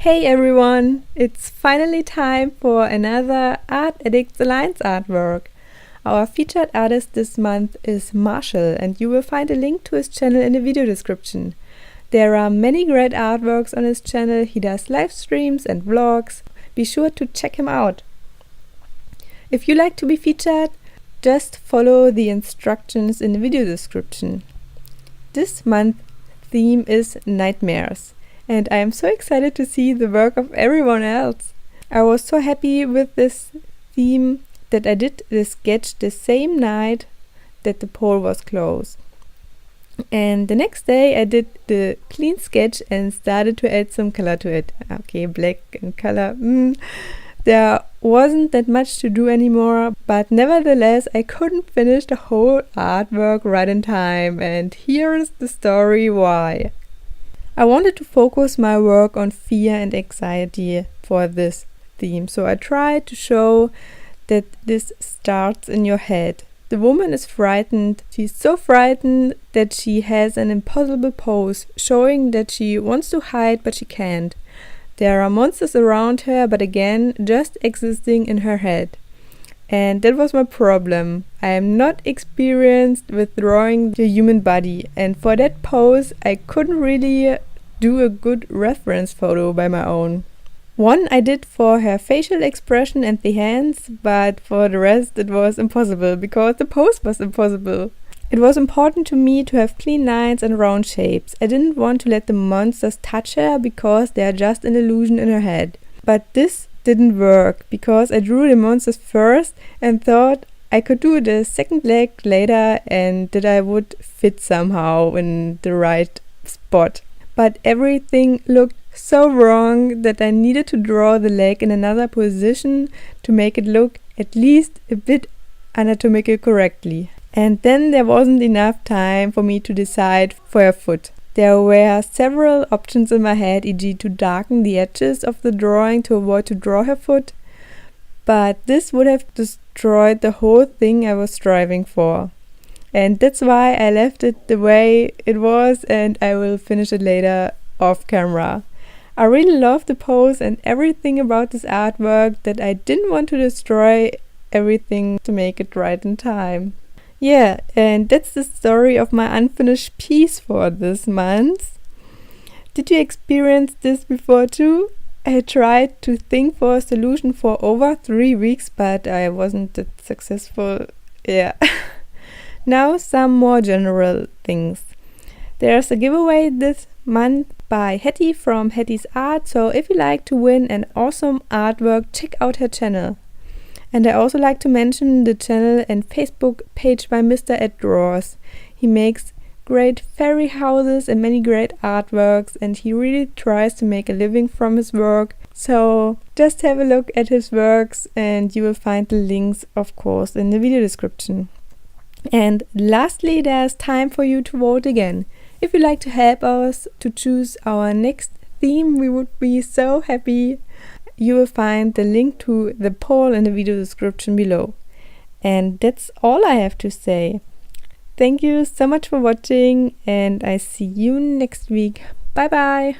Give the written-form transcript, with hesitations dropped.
Hey everyone! It's finally time for another Art Addicts Alliance artwork. Our featured artist this month is Marshall, and you will find a link to his channel in the video description. There are many great artworks on his channel. He does live streams and vlogs. Be sure to check him out. If you like to be featured, just follow the instructions in the video description. This month's theme is nightmares. And I am so excited to see the work of everyone else. I was so happy with this theme that I did the sketch the same night that the poll was closed. And the next day I did the clean sketch and started to add some color to it. Okay, black and color. There wasn't that much to do anymore, but nevertheless I couldn't finish the whole artwork right in time, and here is the story why. I wanted to focus my work on fear and anxiety for this theme, so I tried to show that this starts in your head. The woman is frightened. She's so frightened that she has an impossible pose, showing that she wants to hide but she can't. There are monsters around her, but again, just existing in her head. And that was my problem. I am not experienced with drawing the human body, and for that pose I couldn't really do a good reference photo by my own. One I did for her facial expression and the hands, but for the rest it was impossible because the pose was impossible. It was important to me to have clean lines and round shapes. I didn't want to let the monsters touch her because they are just an illusion in her head. But this didn't work because I drew the monsters first and thought I could do the second leg later and that I would fit somehow in the right spot. But everything looked so wrong that I needed to draw the leg in another position to make it look at least a bit anatomical correctly. And then there wasn't enough time for me to decide for a foot. There were several options in my head, e.g. to darken the edges of the drawing to avoid to draw her foot, but this would have destroyed the whole thing I was striving for. And that's why I left it the way it was, and I will finish it later off camera. I really love the pose and everything about this artwork that I didn't want to destroy everything to make it right in time. Yeah, and that's the story of my unfinished piece for this month. Did you experience this before too? I tried to think for a solution for over 3 weeks, but I wasn't that successful. Yeah. Now some more general things. There's a giveaway this month by Hetty from Hetty's Art, so if you like to win an awesome artwork, check out her channel. And I also like to mention the channel and Facebook page by Mr. Ed Draws. He makes great fairy houses and many great artworks, and he really tries to make a living from his work. So just have a look at his works and you will find the links, of course, in the video description. And lastly, there's time for you to vote again. If you'd like to help us to choose our next theme, we would be so happy. You will find the link to the poll in the video description below. And that's all I have to say. Thank you so much for watching, and I see you next week. Bye bye!